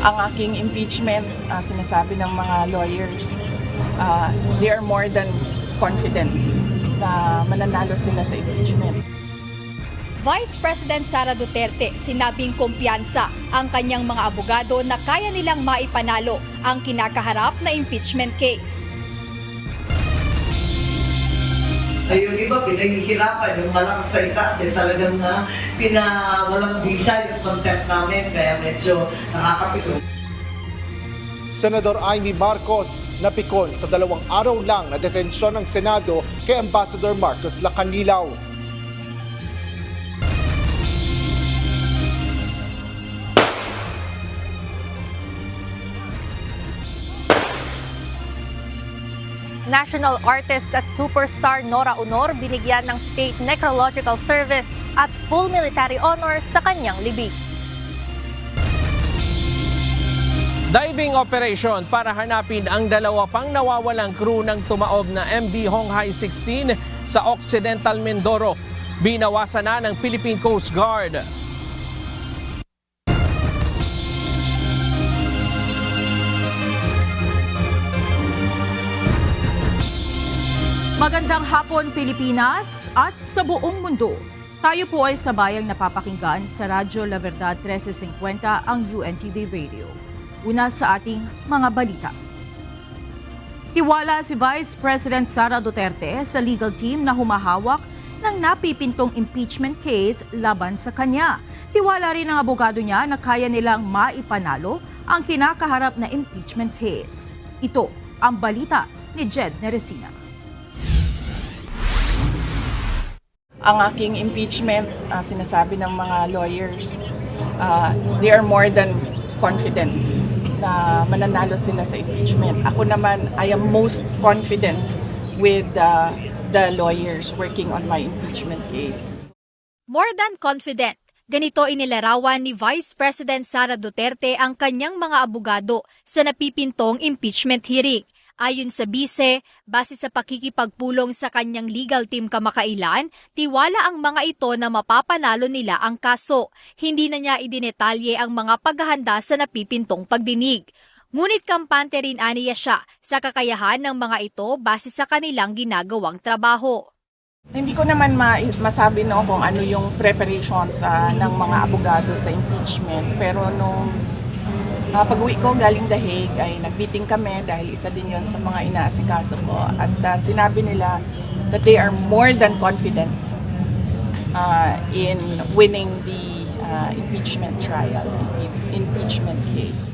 Ang aking impeachment, sinasabi ng mga lawyers, they are more than confident na mananalo sila sa impeachment. Vice President Sara Duterte sinabing kumpiyansa ang kanyang mga abogado na kaya nilang maipanalo ang kinakaharap na impeachment case. Yung iba, pinaghihirapan yung malakas salita kasi talagang walang visa yung content namin kaya medyo nakakapito. Senador Amy Marcos napikon sa 2 araw lang na detensyon ng Senado kay Ambassador Marcos Lacanilaw. National artist at superstar Nora Honor binigyan ng State Necrological Service at full military honors sa kanyang libing. Diving operation para hanapin ang 2 pang nawawalang crew ng tumaob na MV Honghai 16 sa Occidental Mindoro. Binawasan na ng Philippine Coast Guard. Magandang hapon Pilipinas at sa buong mundo. Tayo po ay sabayang napapakinggan sa Radyo La Verdad 1350 ang UNTV Radio. Una sa ating mga balita. Tiwala si Vice President Sara Duterte sa legal team na humahawak ng napipintong impeachment case laban sa kanya. Tiwala rin ng abogado niya na kaya nilang maipanalo ang kinakaharap na impeachment case. Ito ang balita ni Jed Neresina. Ang aking impeachment, sinasabi ng mga lawyers, they are more than confident na mananalo sila sa impeachment. Ako naman, I am most confident with the lawyers working on my impeachment case. More than confident. Ganito inilarawan ni Vice President Sara Duterte ang kanyang mga abogado sa napipintong impeachment hearing. Ayon sa bise, base sa pakikipagpulong sa kanyang legal team kamakailan, tiwala ang mga ito na mapapanalo nila ang kaso. Hindi na niya idinetalye ang mga paghahanda sa napipintong pagdinig. Ngunit kampante rin aniya siya sa kakayahan ng mga ito base sa kanilang ginagawang trabaho. Hindi ko naman masabi kung ano yung preparations ng mga abogado sa impeachment. Pero nung pag-uwi ko galing The Hague ay nag-meeting kami dahil isa din yon sa mga inaasikaso ko. At sinabi nila that they are more than confident in winning the impeachment trial, impeachment case.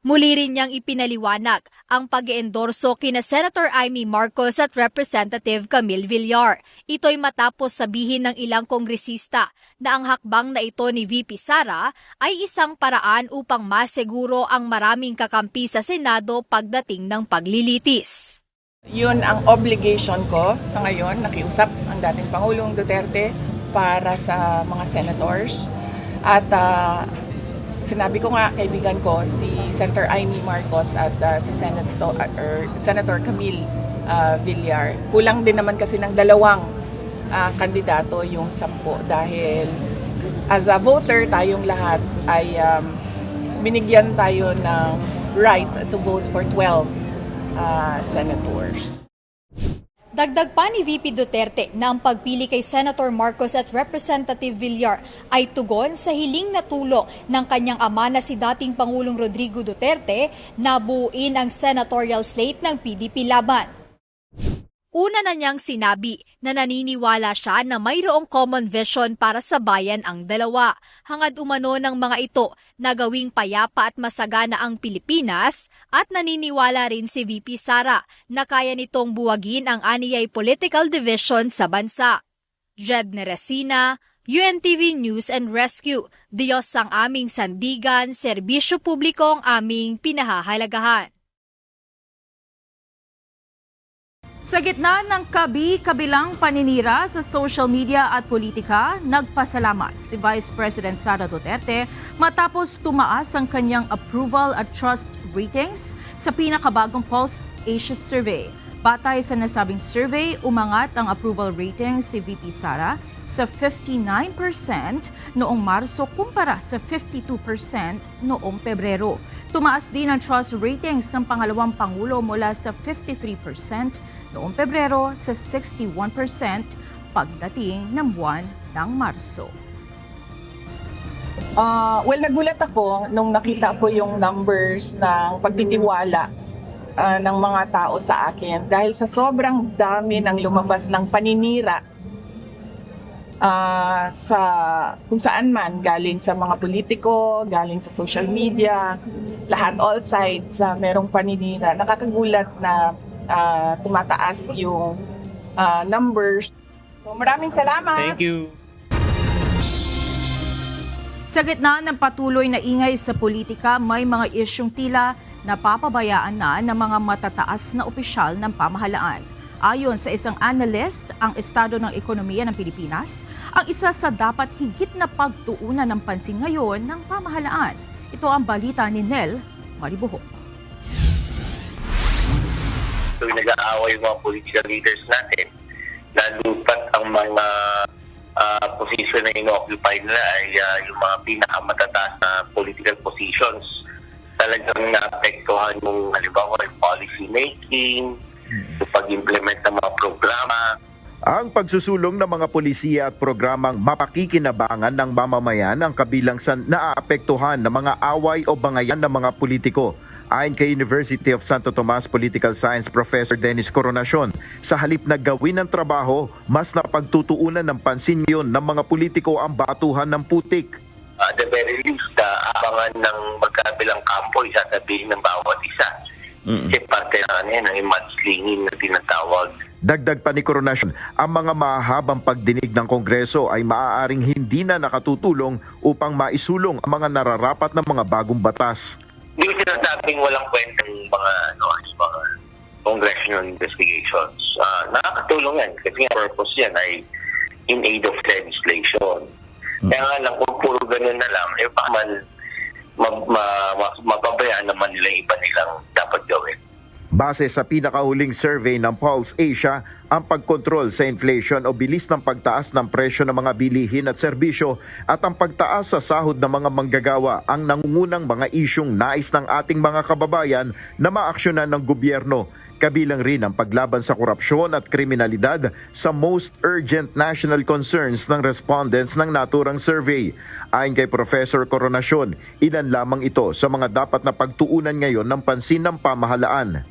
Muli rin niyang ipinaliwanag ang pag-eendorso kina Senator Amy Marcos at Representative Camille Villar. Ito'y matapos sabihin ng ilang kongresista na ang hakbang na ito ni VP Sara ay isang paraan upang maseguro ang maraming kakampi sa Senado pagdating ng paglilitis. Yun ang obligation ko sa ngayon, nakiusap ang dating Pangulong Duterte para sa mga senators. At sinabi ko nga, kaibigan ko, si Senator Amy Marcos at si Senator Camille Villar. Kulang din naman kasi ng 2 kandidato yung 10 dahil as a voter, tayong lahat ay binigyan tayo ng right to vote for 12 senators. Dagdag pa ni VP Duterte na ang pagpili kay Senator Marcos at Representative Villar ay tugon sa hiling na tulong ng kanyang ama na si dating Pangulong Rodrigo Duterte na buuin ang senatorial slate ng PDP laban. Una na niyang sinabi na naniniwala siya na mayroong common vision para sa bayan ang dalawa. Hangad umano ng mga ito na gawing payapa at masagana ang Pilipinas at naniniwala rin si VP Sara na kaya nitong buwagin ang aniyay political division sa bansa. Jed Neresina, UNTV News and Rescue. Diyos ang aming sandigan, serbisyo publiko ang aming pinahahalagahan. Sa gitna ng kabi-kabilang paninira sa social media at politika, nagpasalamat si Vice President Sara Duterte matapos tumaas ang kanyang approval at trust ratings sa pinakabagong Pulse Asia Survey. Batay sa nasabing survey, umangat ang approval rating si VP Sara sa 59% noong Marso kumpara sa 52% noong Pebrero. Tumaas din ang trust ratings ng pangalawang Pangulo mula sa 53% noong Pebrero sa 61% pagdating ng buwan ng Marso. Well, nagulat ako nung nakita ko yung numbers ng pagtitiwala ng mga tao sa akin dahil sa sobrang dami ng lumabas ng paninira sa kung saan man, galing sa mga politiko, galing sa social media, lahat, all sides, merong paninira. Nakakagulat na tumataas yung numbers. So, maraming salamat! Thank you. Sa gitna ng patuloy na ingay sa politika, may mga isyong tila napapabayaan na ng mga matataas na opisyal ng pamahalaan. Ayon sa isang analyst, ang estado ng ekonomiya ng Pilipinas ang isa sa dapat higit na pagtuunan ng pansin ngayon ng pamahalaan. Ito ang balita ni Nel Maribuhok. Tuwing nag-aaway yung mga political leaders natin, nalupat ang mga position na ino-occupy nila ay yung mga pinakamatataas na political positions. Talagang naapektuhan yung halimbawa yung policy making, yung pag-implement ng mga programa. Ang pagsusulong ng mga polisiya at programang mapakikinabangan ng mamamayan ang kabilang sa naaapektuhan ng mga away o bangayan ng mga politiko. Ayon kay University of Santo Tomas Political Science Professor Dennis Coronacion, sa halip na gawin ng trabaho, mas napagtutuunan ng pansin ngayon ng mga politiko ang batuhan ng putik. At the very least, abangan ng magkabilang kampo, isasabihin ng bawat isa. Kasi parte na ng mudslinging na tinatawag. Dagdag pa ni Coronacion, ang mga mahahabang pagdinig ng Kongreso ay maaaring hindi na nakatutulong upang maisulong ang mga nararapat na mga bagong batas. Hindi ko sinasabing walang kwentang mga congressional investigations. Nakakatulong yan kasi ang purpose yan ay in aid of legislation. Kaya nga lang, kung puro ganun na lang, baka mapabayaan naman nila yung iba nilang dapat gawin. Base sa pinakahuling survey ng Pulse Asia, ang pagkontrol sa inflation o bilis ng pagtaas ng presyo ng mga bilihin at serbisyo at ang pagtaas sa sahod ng mga manggagawa ang nangungunang mga isyong nais ng ating mga kababayan na maaksyonan ng gobyerno. Kabilang rin ang paglaban sa korupsyon at kriminalidad sa most urgent national concerns ng respondents ng naturang survey. Ayon kay Professor Coronacion, ilan lamang ito sa mga dapat na pagtuunan ngayon ng pansin ng pamahalaan.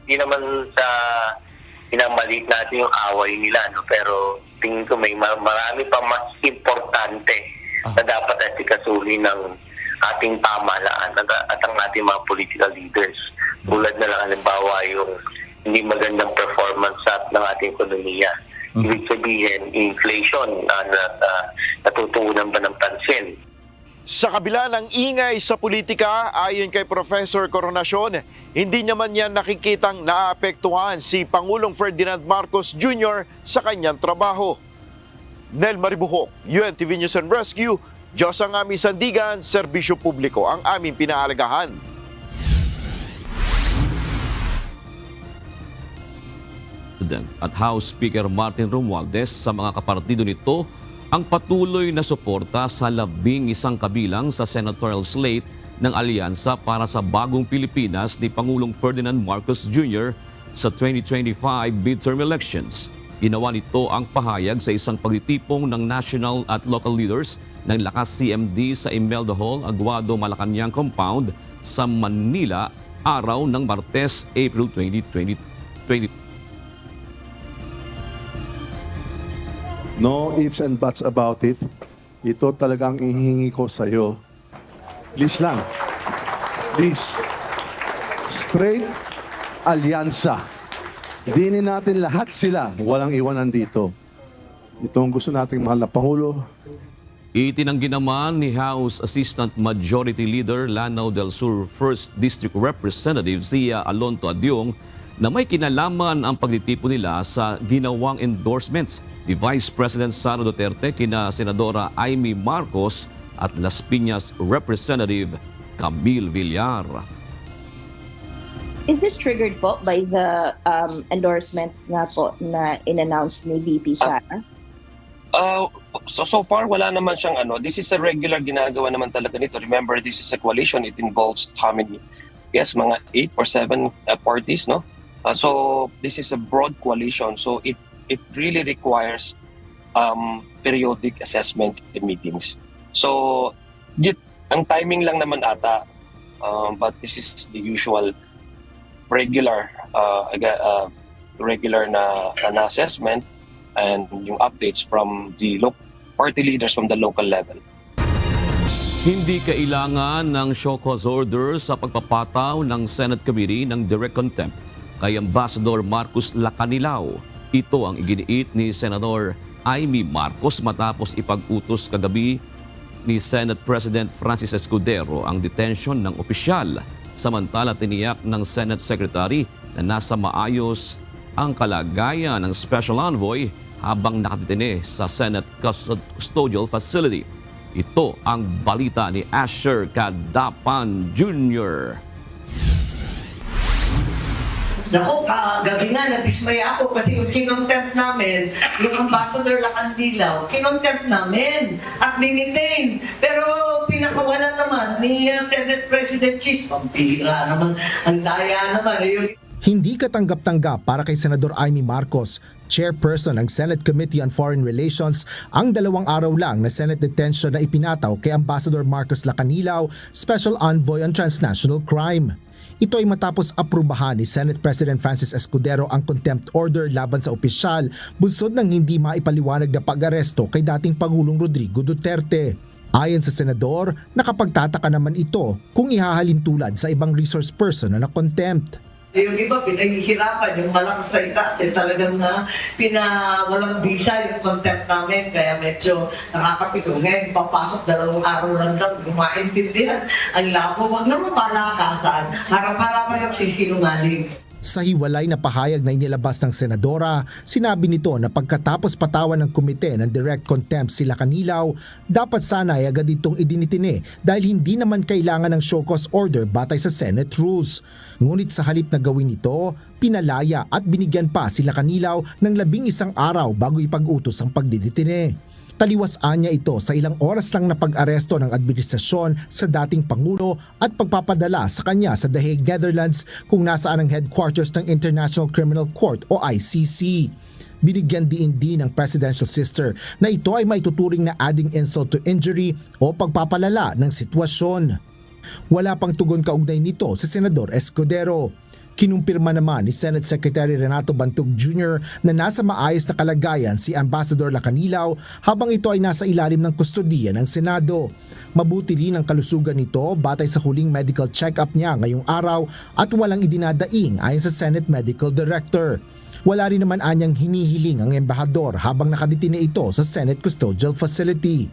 Hindi naman sa pinamalit natin yung away nila, no? Pero tingin ko may marami pa mas importante na dapat asikasuhin ng ating pamahalaan at ang ating mga political leaders. Tulad na lang halimbawa yung hindi magandang performance ng ating ekonomiya. Ibig sabihin, inflation na natutuunan ba ng pansin. Sa kabila ng ingay sa politika, ayon kay Professor Coronacion, hindi naman niya nakikitang naapektuhan si Pangulong Ferdinand Marcos Jr. sa kanyang trabaho. Nel Maribuhok, UNTV News and Rescue, Diyos ang aming sandigan, serbisyo publiko ang aming pinahalagahan. At House Speaker Martin Romualdez sa mga kapartido nito ang patuloy na suporta sa 11 kabilang sa senatorial slate ng Alyansa para sa Bagong Pilipinas ni Pangulong Ferdinand Marcos Jr. sa 2025 midterm elections. Ginawa nito ang pahayag sa isang pagtitipong ng national at local leaders ng Lakas CMD sa Imelda Hall, Aguado, Malacanang Compound sa Manila, araw ng Martes, April 2020. No ifs and buts about it. Ito talagang ihingi ko sa iyo. Please lang. Please. Straight alyansa. Dinin natin lahat sila. Walang iwanan dito. Ito ang gusto nating mahal na Pangulo. Itinanggi naman ni House Assistant Majority Leader Lanao del Sur 1st District Representative Zia Alonto Adyong na may kinalaman ang pagtitipon nila sa ginawang endorsements ni Vice President Sara Duterte kina Senadora Amy Marcos at Las Piñas Representative Camille Villar. Is this triggered po by the endorsements nga po na in-announce ni VP Sara? So far, wala naman siyang ano. This is a regular ginagawa naman talaga nito. Remember, this is a coalition. It involves how many? Yes, mga 8 or 7 parties, no? So this is a broad coalition. So it really requires periodic assessment and meetings. So ang timing lang naman ata, but this is the usual regular na assessment and yung updates from the party leaders from the local level. Hindi kailangan ng show cause order sa pagpapataw ng Senate Committee ng Direct Contempt kay Ambassador Marcos Lacanilao. Ito ang iginiit ni Senador Amy Marcos matapos ipag-utos kagabi ni Senate President Francis Escudero ang detention ng opisyal. Samantala tiniyak ng Senate Secretary na nasa maayos ang kalagayan ng Special Envoy habang nakatitine sa Senate Custodial Facility. Ito ang balita ni Asher Cadapan Jr. Naku, kagabi nga, nadismaya ako kasi yung kinontempt namin, yung Ambassador Lacanilao, kinontempt namin at dinitain. Pero pinakawala naman ni Senate President Chis, pampira naman, ang daya naman. Hindi katanggap-tanggap para kay Senador Amy Marcos, chairperson ng Senate Committee on Foreign Relations, ang 2 araw lang na Senate detention na ipinataw kay Ambassador Marcos Lacanilao, Special Envoy on Transnational Crime. Ito ay matapos aprubahan ni Senate President Francis Escudero ang contempt order laban sa opisyal bunsod ng hindi maipaliwanag na pag-aresto kay dating Pangulong Rodrigo Duterte. Ayon sa senador, nakapagtataka naman ito kung ihahalin tulad sa ibang resource person na na-contempt. Yung iba, pinahihirapan, yung malakas sa itaas, talagang walang visa yung content namin, kaya medyo nakakapito. Ngayon, papasok 2 araw lang daw, maintindihan. Ang labo, wag naman palakasan. Harap-harapan ang sisinungaling. Sa hiwalay na pahayag na inilabas ng senadora, sinabi nito na pagkatapos patawan ng komite ng direct contempt si Lacanilao, dapat sana ay agad itong idinitine dahil hindi naman kailangan ng show cause order batay sa Senate rules. Ngunit sa halip na gawin ito, pinalaya at binigyan pa si Lacanilao ng 11 araw bago ipag-utos ang pagdiditine. Taliwasaan niya ito sa ilang oras lang na pag-aresto ng administrasyon sa dating Pangulo at pagpapadala sa kanya sa The Hague, Netherlands kung nasaan ang headquarters ng International Criminal Court o ICC. Binigyan din ng presidential sister na ito ay maituturing na adding insult to injury o pagpapalala ng sitwasyon. Wala pang tugon kaugnay nito si Senador Escudero. Kinumpirma naman ni Senate Secretary Renato Bantog Jr. na nasa maayos na kalagayan si Ambassador Lacanilao habang ito ay nasa ilalim ng kustodiya ng Senado. Mabuti rin ang kalusugan nito batay sa huling medical check-up niya ngayong araw at walang idinadaing ayon sa Senate Medical Director. Wala rin naman anyang hinihiling ang embahador habang nakadetine ito sa Senate Custodial Facility.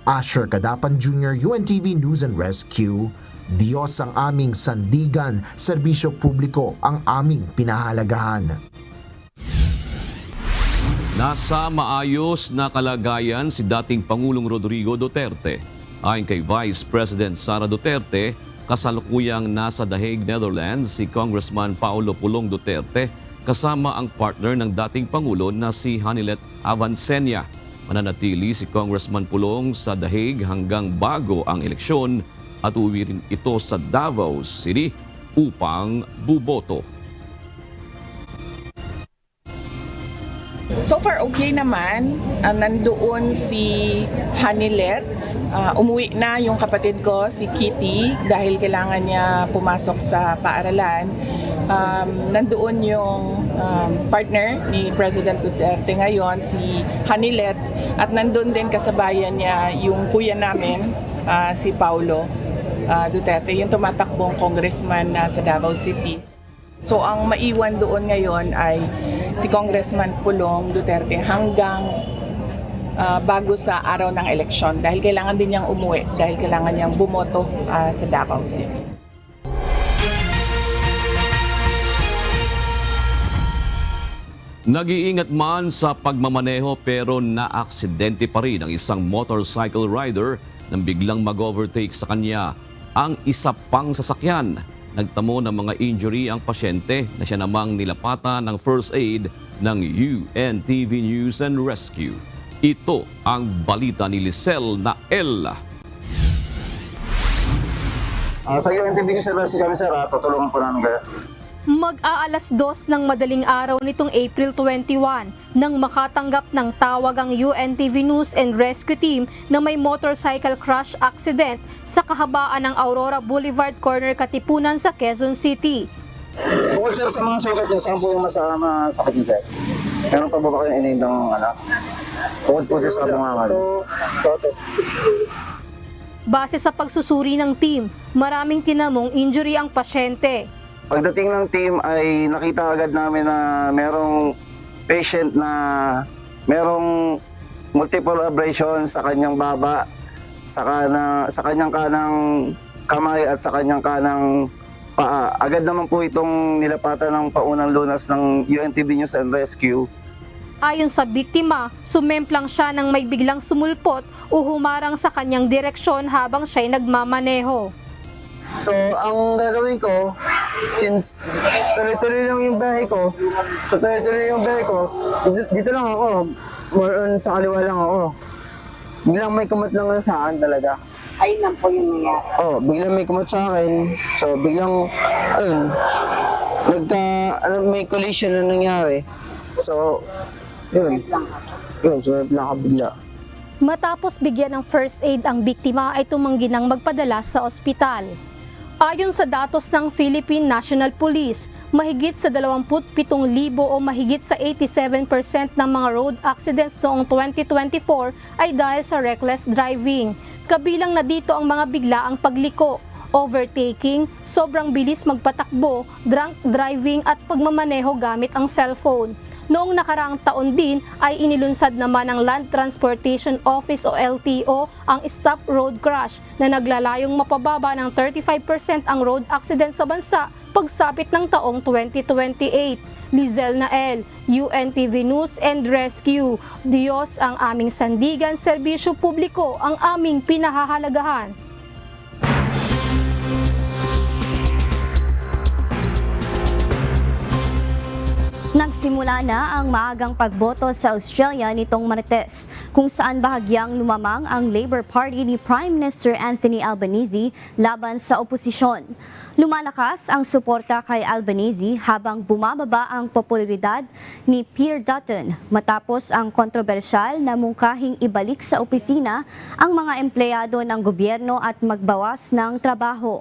Asher Cadapan Jr., UNTV News and Rescue. Diyos ang aming sandigan, serbisyo publiko ang aming pinahalagahan. Nasa maayos na kalagayan si dating Pangulong Rodrigo Duterte. Ayon kay Vice President Sara Duterte, kasalukuyang nasa The Hague, Netherlands si Congressman Paulo Pulong Duterte kasama ang partner ng dating Pangulo na si Hanilet Avancenia. Mananatili si Congressman Pulong sa The Hague hanggang bago ang eleksyon at uuwi rin ito sa Davao City upang buboto. So far, okay naman. Nandoon si Hanilet. Umuwi na yung kapatid ko, si Kitty, dahil kailangan niya pumasok sa paaralan. Nandoon yung partner ni President Duterte ngayon, si Hanilet. At nandoon din kasabayan niya yung kuya namin, si Paulo Duterte, yung tumatakbong congressman sa Davao City. So ang maiwan doon ngayon ay si Congressman Pulong Duterte hanggang bago sa araw ng eleksyon dahil kailangan din niyang umuwi, dahil kailangan niyang bumoto sa Davao City. Nag-iingat man sa pagmamaneho pero naaksidente pa rin ang isang motorcycle rider nang biglang mag-overtake sa kanya ang isa pang sasakyan. nagtamo ng mga injury ang pasyente na siya namang nilapatan ng first aid ng UNTV News and Rescue. Ito ang balita ni Lisel Nael. Sa UNTV News and Rescue kami, sir, tutulungan po namin kayo. Mag-aalas 2 ng madaling araw nitong April 21 nang makatanggap ng tawag ang UNTV News and Rescue Team na may motorcycle crash accident sa kahabaan ng Aurora Boulevard Corner, Katipunan sa Quezon City. Bukod, sir, sa mga sugat niyo, saan po yung masakit niyo, sir? Meron pa ba kayong inindang bukod po sa bungangan? Base sa pagsusuri ng team, maraming tinamong injury ang pasyente. Pagdating ng team ay nakita agad namin na merong patient na merong multiple abrasions sa kanyang baba, sa kanyang kanang kamay at sa kanyang kanang paa. Agad naman po itong nilapatan ng paunang lunas ng UNTV News and Rescue. Ayon sa biktima, sumemplang siya nang may biglang sumulpot o humarang sa kanyang direksyon habang siya'y nagmamaneho. So, ang gagawin ko, since tuloy-tuloy lang yung biyahe ko, dito lang ako, more on sa kaliwa lang ako. Biglang may kumot lang sa akin talaga. Ayun lang po yung nangyari. Biglang may kumot sa akin. So, biglang, may collision na nangyari. So, sumip lang ako bigla. Matapos bigyan ng first aid ang biktima ay tumanggi ng magpadala sa ospital. Ayon sa datos ng Philippine National Police, mahigit sa 27,000 o mahigit sa 87% ng mga road accidents noong 2024 ay dahil sa reckless driving. Kabilang na dito ang mga biglaang pagliko, overtaking, sobrang bilis magpatakbo, drunk driving at pagmamaneho gamit ang cellphone. Noong nakaraang taon din ay inilunsad naman ng Land Transportation Office o LTO ang Stop Road Crash na naglalayong mapababa ng 35% ang road accident sa bansa pagsapit ng taong 2028. Lizel Nael, UNTV News and Rescue. Diyos ang aming sandigan, serbisyo publiko ang aming pinahahalagahan. Nagsimula na ang maagang pagboto sa Australia nitong Martes, kung saan bahagyang lumamang ang Labour Party ni Prime Minister Anthony Albanese laban sa oposisyon. Lumalakas ang suporta kay Albanese habang bumababa ang popularidad ni Peter Dutton matapos ang kontrobersyal na mungkahing ibalik sa opisina ang mga empleyado ng gobyerno at magbawas ng trabaho.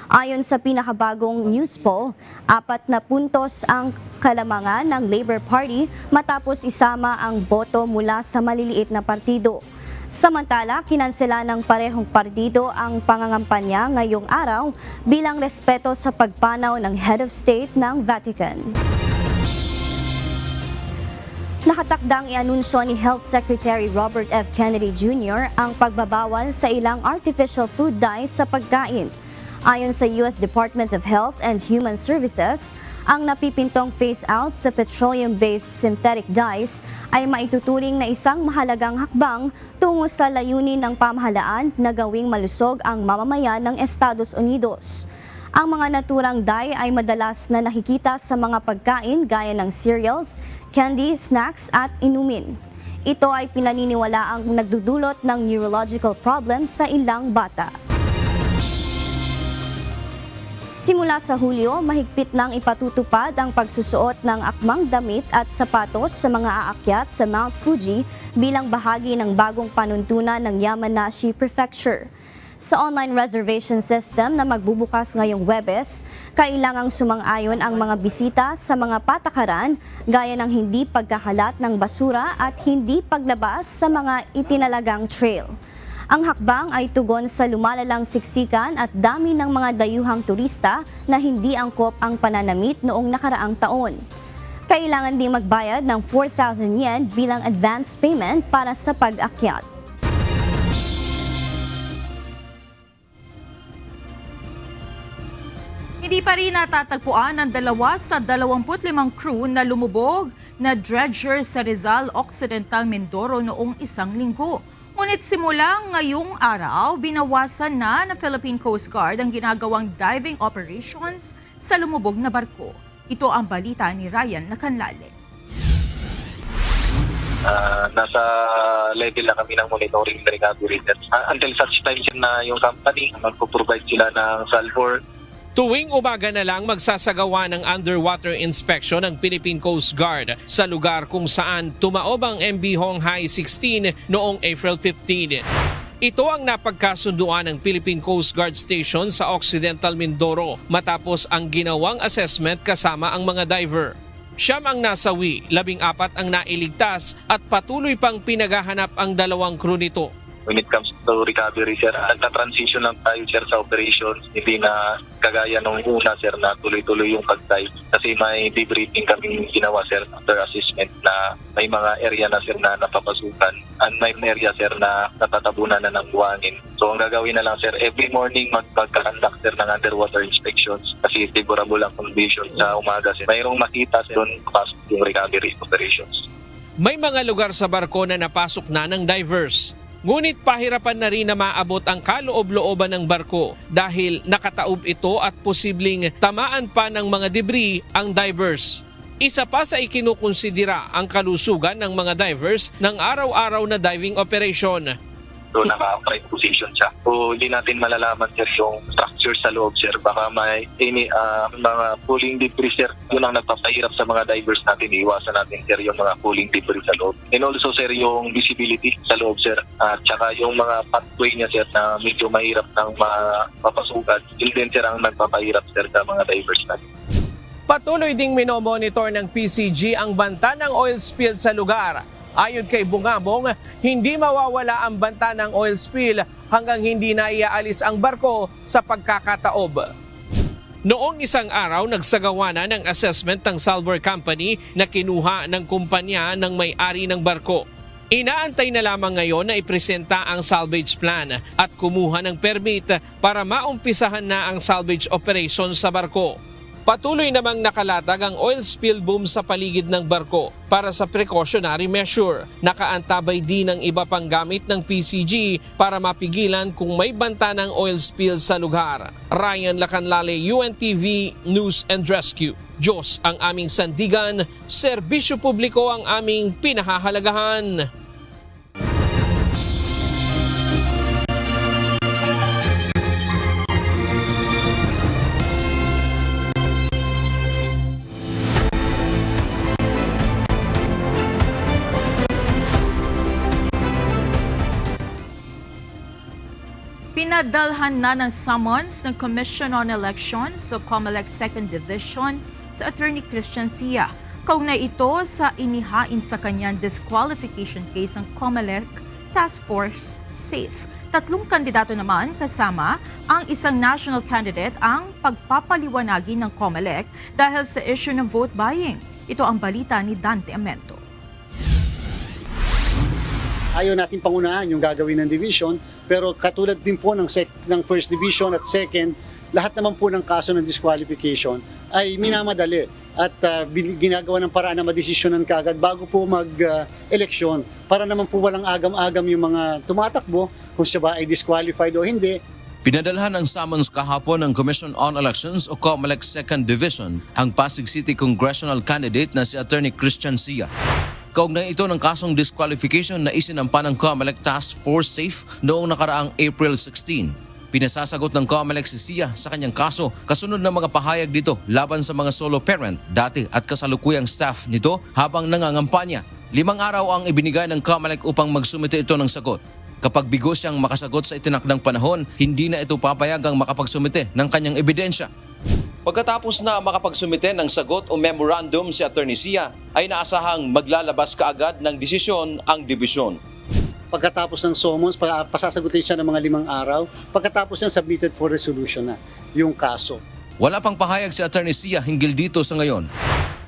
Ayon sa pinakabagong news poll, 4 na puntos ang kalamangan ng Labour Party matapos isama ang boto mula sa maliliit na partido. Samantala, kinansela ng parehong partido ang pangangampanya ngayong araw bilang respeto sa pagpanaw ng Head of State ng Vatican. Nakatakdang ianunsyo ni Health Secretary Robert F. Kennedy Jr. ang pagbabawal sa ilang artificial food dyes sa pagkain. Ayon sa U.S. Department of Health and Human Services, ang napipintong phase-out sa petroleum-based synthetic dyes ay maituturing na isang mahalagang hakbang tungo sa layunin ng pamahalaan na gawing malusog ang mamamayan ng Estados Unidos. Ang mga naturang dye ay madalas na nakikita sa mga pagkain gaya ng cereals, candy, snacks at inumin. Ito ay pinaniniwalaang nagdudulot ng neurological problems sa ilang bata. Simula sa Hulyo, mahigpit nang ipatutupad ang pagsusuot ng akmang damit at sapatos sa mga aakyat sa Mount Fuji bilang bahagi ng bagong panuntunan ng Yamanashi Prefecture. Sa online reservation system na magbubukas ngayong Huwebes, kailangang sumang-ayon ang mga bisita sa mga patakaran gaya ng hindi pagkakalat ng basura at hindi paglabas sa mga itinalagang trail. Ang hakbang ay tugon sa lumalalang siksikan at dami ng mga dayuhang turista na hindi angkop ang pananamit noong nakaraang taon. Kailangan din magbayad ng 4,000 yen bilang advance payment para sa pag-akyat. Hindi pa rin natatagpuan ang 2 sa 25 crew na lumubog na dredger sa Rizal Occidental, Mindoro noong isang linggo. Ngunit Ngunit simula ngayong araw, binawasan na ng Philippine Coast Guard ang ginagawang diving operations sa lumubog na barko. Ito ang balita ni Ryan Lacanlale. Nasa level na kami ng monitoring na recovery. Until such time na yung company magpo-provide sila ng sulfur. Tuwing umaga na lang magsasagawa ng underwater inspection ng Philippine Coast Guard sa lugar kung saan tumaob ang MV Honghai 16 noong April 15. Ito ang napagkasunduan ng Philippine Coast Guard Station sa Occidental Mindoro matapos ang ginawang assessment kasama ang mga diver. 9 ang nasawi, 14 ang nailigtas at patuloy pang pinaghahanap ang 2 crew nito. When it comes to recovery, sir, nagta-transition lang tayo, sir, sa operations. Hindi na kagaya nung una, sir, na tuloy-tuloy yung pag-dive. Kasi may debriefing kami ginawa, sir, after assessment na may mga area na, sir, na napapasukan. And may area, sir, na natatabunan na ng buhangin. So, ang gagawin na lang, sir, every morning magpagka-conduct, sir, ng underwater inspections. Kasi favorable ang condition sa umaga, sir. Mayroong makita, sir, doon pasok yung recovery operations. May mga lugar sa barko na napasok na ng divers. Ngunit pahirapan na rin na maabot ang kaloob-looban ng barko dahil nakataob ito at posibleng tamaan pa ng mga debris ang divers. Isa pa sa ikinukonsidera ang kalusugan ng mga divers ng araw-araw na diving operation. So, naka-upright position siya. So, hindi natin malalaman, sir, yung structure sa loob, sir. Baka may mga pulling debris, sir. Yun ang nagpapahirap sa mga divers natin. Iwasan natin, sir, yung mga pulling debris sa loob. And also, sir, yung visibility sa loob, sir. At saka yung mga pathway niya, sir, na medyo mahirap ng mapapasukan. Yun din, sir, ang nagpapahirap, sir, sa mga divers natin. Patuloy ding minomonitor ng PCG ang banta ng oil spill sa lugar. Ayon kay Bungabong, hindi mawawala ang banta ng oil spill hanggang hindi na iaalis ang barko sa pagkakataob. Noong isang araw, nagsagawa na ng assessment ng Salvor Company na kinuha ng kumpanya ng may-ari ng barko. Inaantay na lamang ngayon na ipresenta ang salvage plan at kumuha ng permit para maumpisahan na ang salvage operation sa barko. Patuloy namang nakalatag ang oil spill boom sa paligid ng barko para sa precautionary measure. Nakaantabay din ang iba pang gamit ng PCG para mapigilan kung may banta ng oil spill sa lugar. Ryan Lacanlale, UNTV News and Rescue. Diyos ang aming sandigan, serbisyo publiko ang aming pinahahalagahan. Pinadalhan na ng summons ng Commission on Elections o COMELEC 2nd Division sa Attorney Christian Sia. Kaugnay ito sa inihain sa kanyang disqualification case ng COMELEC Task Force SAFE. 3 kandidato naman kasama ang isang national candidate ang pagpapaliwanagi ng COMELEC dahil sa issue ng vote buying. Ito ang balita ni Dante Amento. Ayaw natin pangunahan yung gagawin ng division, pero katulad din po ng first division at second, lahat naman po ng kaso ng disqualification ay minamadali at ginagawa ng paraan na madesisyonan kaagad bago po mag-eleksyon para naman po walang agam-agam yung mga tumatakbo kung siya ba ay disqualified o hindi. Pinadalhan ng summons kahapon ng Commission on Elections o COMELEC 2nd Division ang Pasig City Congressional candidate na si Attorney Christian Sia. Kaugnay ito ng kasong disqualification na isinampa ng COMELEC Task Force SAFE noong nakaraang April 16. Pinasasagot ng COMELEC si Sia sa kanyang kaso kasunod ng mga pahayag dito laban sa mga solo parent, dati at kasalukuyang staff nito habang nangangampanya. 5 araw ang ibinigay ng COMELEC upang magsumite ito ng sagot. Kapag bigo siyang makasagot sa itinakdang panahon, hindi na ito papayagang makapagsumite ng kanyang ebidensya. Pagkatapos na makapagsumite ng sagot o memorandum si Attorney Sia, ay naasahang maglalabas kaagad ng desisyon ang dibisyon. Pagkatapos ng summons, pasasagutin siya ng mga 5 araw. Pagkatapos niya submitted for resolution na yung kaso. Wala pang pahayag si Attorney Sia hinggil dito sa ngayon.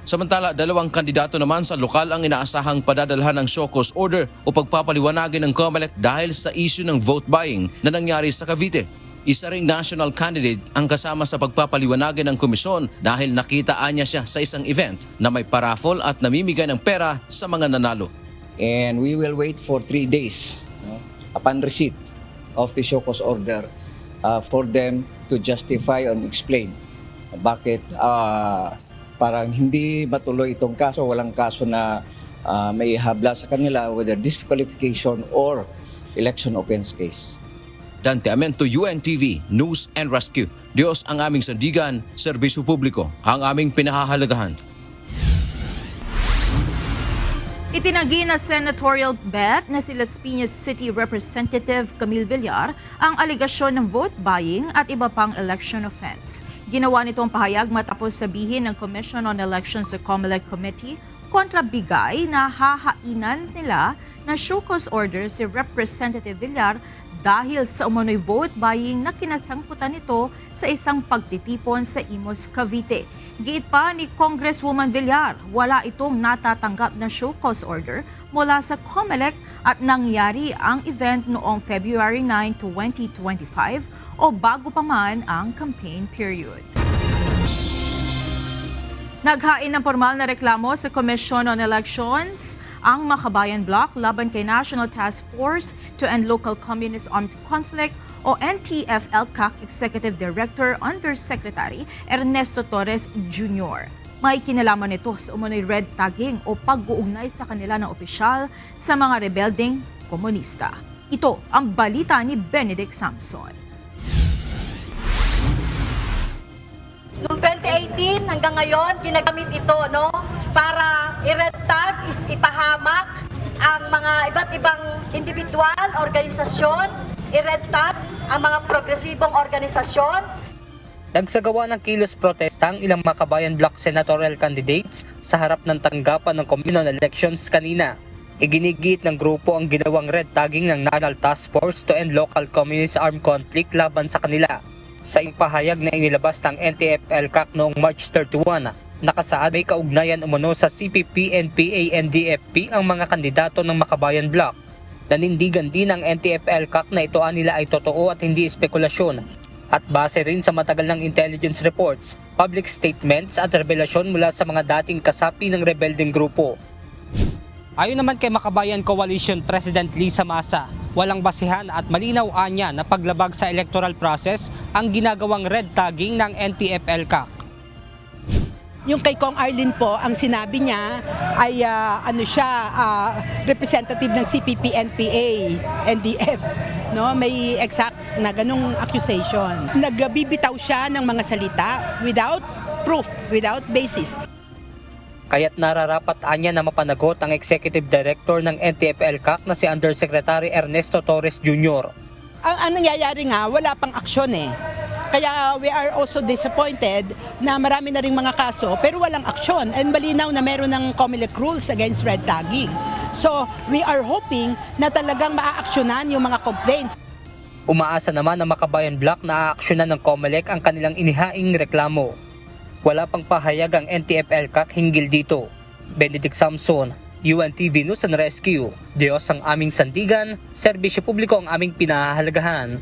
Samantala, 2 kandidato naman sa lokal ang inaasahang padadalhan ng show cause order o pagpapaliwanagin ng COMELEC dahil sa issue ng vote buying na nangyari sa Cavite. Isa ring national candidate ang kasama sa pagpapaliwanagin ng komisyon dahil nakitaan niya siya sa isang event na may paraffol at namimigay ng pera sa mga nanalo. And we will wait for 3 days upon receipt of the show cause order for them to justify and explain bakit parang hindi matuloy itong kaso, walang kaso na may habla sa kanila, whether disqualification or election offense case. Dante Amento, UNTV, News and Rescue. Diyos ang aming sandigan, serbisyo publiko ang aming pinahahalagahan. Itinanggi na senatorial bet na si Las Piñas City Representative Camille Villar ang aligasyon ng vote buying at iba pang election offense. Ginawa nito ang pahayag matapos sabihin ng Commission on Elections sa COMELEC Committee kontra bigay na hahainan nila na show cause order si Representative Villar dahil sa umano'y vote buying na kinasangkutan nito sa isang pagtitipon sa Imus, Cavite. Giit pa ni Congresswoman Villar, wala itong natatanggap na show cause order mula sa COMELEC at nangyari ang event noong February 9, 2025 o bago pa man ang campaign period. Naghain ng formal na reklamo sa Commission on Elections ang Makabayan Bloc laban kay National Task Force to End Local Communist Armed Conflict o NTF-ELCAC Executive Director Undersecretary Ernesto Torres Jr. May kinalaman nito sa umano'y red tagging o pag-uugnay sa kanila ng opisyal sa mga rebelding komunista. Ito ang balita ni Benedict Samson. Noong 2018 hanggang ngayon, ginagamit ito para i-red tag, ipahamak ang mga iba't ibang individual, organisasyon, i-red tag ang mga progresibong organisasyon. Nagsagawa ng kilos protesta ang ilang Makabayan Bloc senatorial candidates sa harap ng tanggapan ng communal elections kanina. Iginigit ng grupo ang ginawang red tagging ng National Task Force to End Local Communist Armed Conflict laban sa kanila. Sa pahayag na inilabas ng NTF-ELCAC noong March 31, nakasaad may kaugnayan umano sa CPP, NPA, NDFP ang mga kandidato ng Makabayan Bloc. Nanindigan din ng NTF-ELCAC na ito nila ay totoo at hindi espekulasyon at base rin sa matagal ng intelligence reports, public statements at revelasyon mula sa mga dating kasapi ng rebelding grupo. Ayon naman kay Makabayan Coalition President Lisa Masa, walang basihan at malinaw anya na paglabag sa electoral process ang ginagawang red tagging ng NTF-ELCAC. Yung kay Kong Arlene po, ang sinabi niya ay representative ng CPP, NPA, NDF. May exact na ganung accusation. Nagbibitaw siya ng mga salita without proof, without basis. Kaya't nararapat anya na mapanagot ang Executive Director ng NTF-ELCAC na si Undersecretary Ernesto Torres Jr. Ang nangyayari nga, wala pang aksyon eh. Kaya we are also disappointed na marami na ring mga kaso pero walang aksyon. And malinaw na meron ng COMELEC rules against red tagging. So we are hoping na talagang maaaksyonan yung mga complaints. Umaasa naman ang Makabayan Bloc na aaksyonan ng COMELEC ang kanilang inihaing reklamo. Wala pang pahayag ang NTF-ELCAC hinggil dito. Benedict Samson, UNTV News and Rescue. Diyos ang aming sandigan, serbisyo publiko ang aming pinahahalagahan.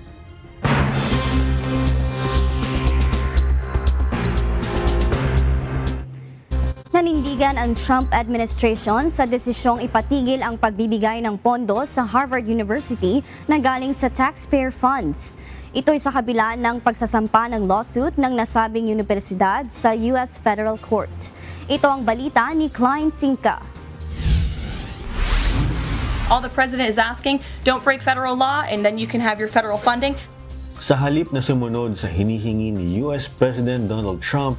Nanindigan ang Trump administration sa desisyong ipatigil ang pagbibigay ng pondo sa Harvard University na galing sa taxpayer funds. Ito'y sa kabila ng pagsasampa ng lawsuit ng nasabing universidad sa U.S. Federal Court. Ito ang balita ni Klein Sinka. All the president is asking, don't break federal law and then you can have your federal funding. Sa halip na sumunod sa hinihingi ni U.S. President Donald Trump,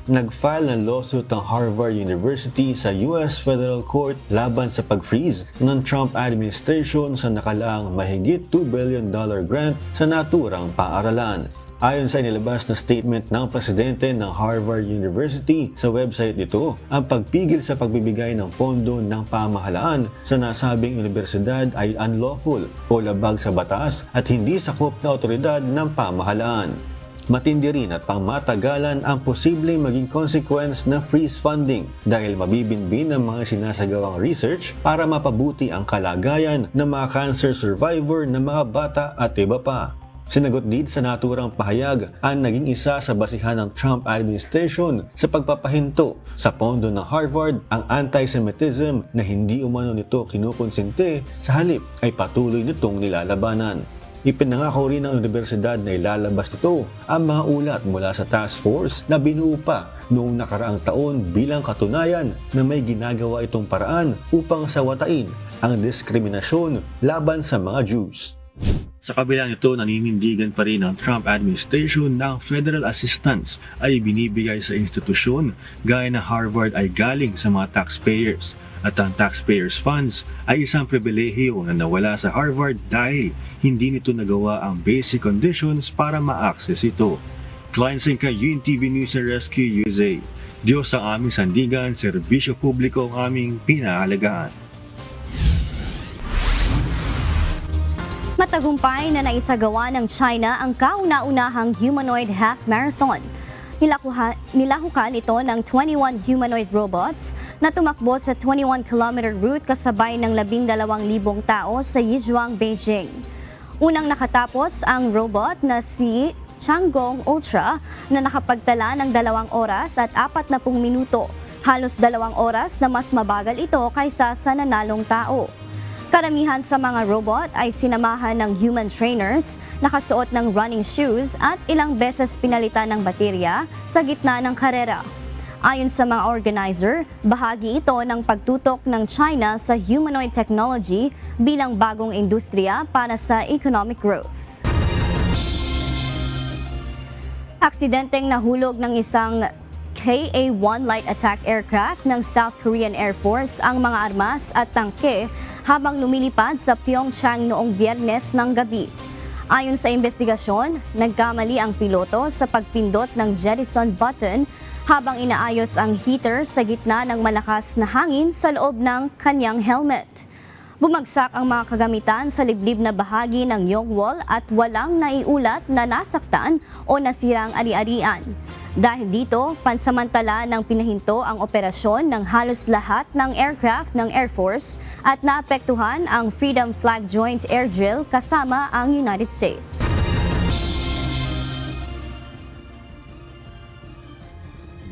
nag-file ng lawsuit ang Harvard University sa U.S. Federal Court laban sa pag-freeze ng Trump administration sa nakalaang mahigit $2 billion grant sa naturang paaralan. Ayon sa inilabas na statement ng presidente ng Harvard University sa website nito, ang pagpigil sa pagbibigay ng pondo ng pamahalaan sa nasabing universidad ay unlawful o labag sa batas at hindi sakop na otoridad ng pamahalaan. Matindi rin at pangmatagalan ang posibleng maging consequence ng freeze funding dahil mabibinbin ang mga sinasagawang research para mapabuti ang kalagayan ng mga cancer survivor na mga bata at iba pa. Sinagot din sa naturang pahayag ang naging isa sa basihan ng Trump administration sa pagpapahinto sa pondo ng Harvard ang anti-Semitism na hindi umano nito kinukonsente, sa halip ay patuloy nitong nilalabanan. Ipinangako rin ng universidad na ilalabas nito ang mga ulat mula sa task force na binuo pa noong nakaraang taon bilang katunayan na may ginagawa itong paraan upang sawatain ang diskriminasyon laban sa mga Jews. Sa kabila nito, naninindigan pa rin ng Trump administration na ang federal assistance ay binibigay sa institusyon gaya ng Harvard ay galing sa mga taxpayers at ang taxpayers funds ay isang pribilehiyo na nawala sa Harvard dahil hindi nito nagawa ang basic conditions para ma-access ito. Klein Singka, UNTV News and Rescue USA. Diyos ang aming sandigan, serbisyo publiko ang aming pinahalagaan. Matagumpay na naisagawa ng China ang kauna-unahang humanoid half marathon. Nilahukan ito ng 21 humanoid robots na tumakbo sa 21-kilometer route kasabay ng 12,000 tao sa Yizhuang, Beijing. Unang nakatapos ang robot na si Chang'e Ultra na nakapagtala ng 2 oras at 40 minuto. Halos 2 oras na mas mabagal ito kaysa sa nanalong tao. Karamihan sa mga robot ay sinamahan ng human trainers, nakasuot ng running shoes at ilang beses pinalitan ng baterya sa gitna ng karera. Ayon sa mga organizer, bahagi ito ng pagtutok ng China sa humanoid technology bilang bagong industriya para sa economic growth. Aksidenteng nahulog ng isang KA-1 light attack aircraft ng South Korean Air Force ang mga armas at tangke habang lumilipad sa Pyeongchang noong Biyernes ng gabi. Ayon sa investigasyon, nagkamali ang piloto sa pagpindot ng jettison button habang inaayos ang heater sa gitna ng malakas na hangin sa loob ng kanyang helmet. Bumagsak ang mga kagamitan sa liblib na bahagi ng Yongwol at walang naiulat na nasaktan o nasirang ari-arian. Dahil dito, pansamantala ng pinahinto ang operasyon ng halos lahat ng aircraft ng Air Force at naapektuhan ang Freedom Flag Joint Air Drill kasama ang United States.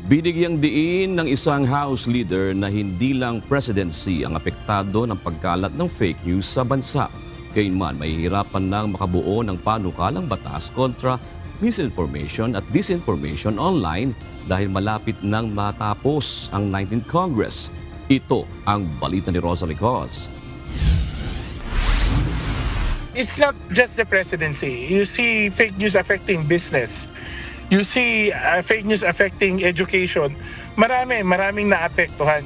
Binigyang diin ng isang House leader na hindi lang presidency ang apektado ng pagkalat ng fake news sa bansa. Gayunman, mahihirapan nang makabuo ng panukalang batas kontra misinformation at disinformation online dahil malapit nang matapos ang 19th Congress. Ito ang balita ni Rosalie Cos. It's not just the presidency. You see fake news affecting business. You see fake news affecting education. Maraming naapektuhan.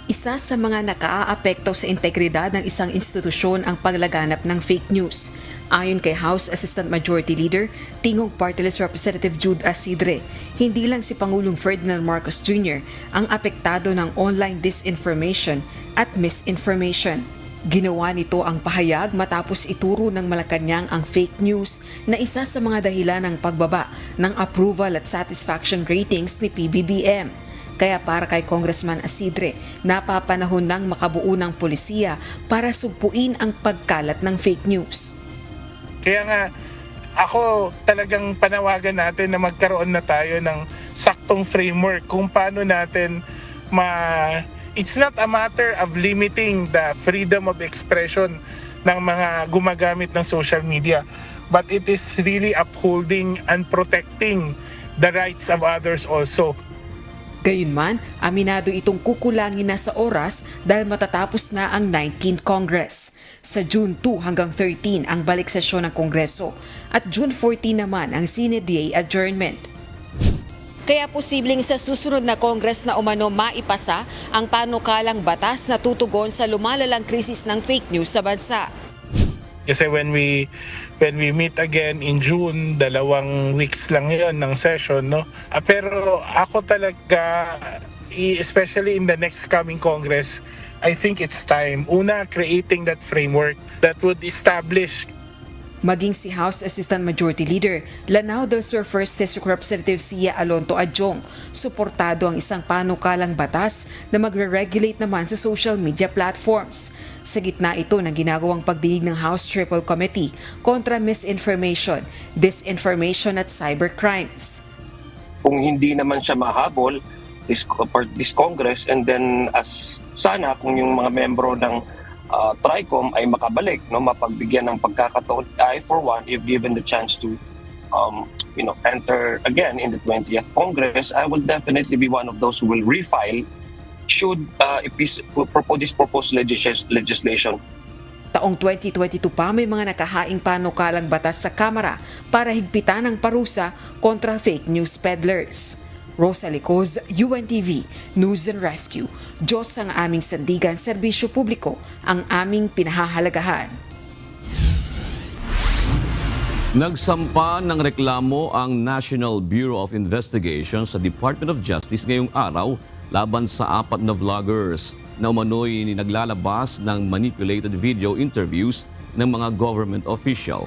Isa sa mga nakaaapekto sa integridad ng isang institusyon ang paglaganap ng fake news. Ayon kay House Assistant Majority Leader, Tingog Party List Representative Jude Asidre, hindi lang si Pangulong Ferdinand Marcos Jr. ang apektado ng online disinformation at misinformation. Ginawa nito ang pahayag matapos ituro ng Malacanang ang fake news na isa sa mga dahilan ng pagbaba ng approval at satisfaction ratings ni PBBM. Kaya para kay Congressman Asidre, napapanahon ng makabuo ng polisiya para sugpuin ang pagkalat ng fake news. Kaya nga, ako talagang panawagan natin na magkaroon na tayo ng saktong framework kung paano natin It's not a matter of limiting the freedom of expression ng mga gumagamit ng social media, but it is really upholding and protecting the rights of others also. Gayunman, aminado itong kukulangin na sa oras dahil matatapos na ang 19th Congress. Sa June 2 hanggang 13 ang balik sesyon ng Kongreso at June 14 naman ang Sine Die adjournment. Kaya posibleng sa susunod na Congress na umano maipasa ang panukalang batas na tutugon sa lumalalang krisis ng fake news sa bansa. Kasi when we meet again in June, 2 weeks lang yon ng session, no? Pero ako talaga, especially in the next coming Congress, I think it's time. Una, creating that framework that would establish. Maging si House Assistant Majority Leader Lanao del Sur First District Representative Sia Alonto Adjong, suportado ang isang panukalang batas na magre-regulate naman sa social media platforms. Sa gitna ito ng ginagawang pagdinig ng House Triple Committee kontra misinformation, disinformation at cybercrimes. Kung hindi naman siya mahabol, this Congress, and then as sana kung yung mga membro ng TRICOM ay makabalik, no, mapagbigyan ng pagkakataon, I for one, if given the chance to enter again in the 20th Congress, I will definitely be one of those who will refile should this proposed legislation. Taong 2022 pa may mga nakahaing panukalang batas sa Kamara para higpitan ang parusa kontra fake news peddlers. Rosa Licoz, UNTV, News and Rescue. Diyos ang aming sandigan, serbisyo publiko, ang aming pinahahalagahan. Nagsampa ng reklamo ang National Bureau of Investigation sa Department of Justice ngayong araw laban sa 4 na vloggers na umano'y naglalabas ng manipulated video interviews ng mga government official.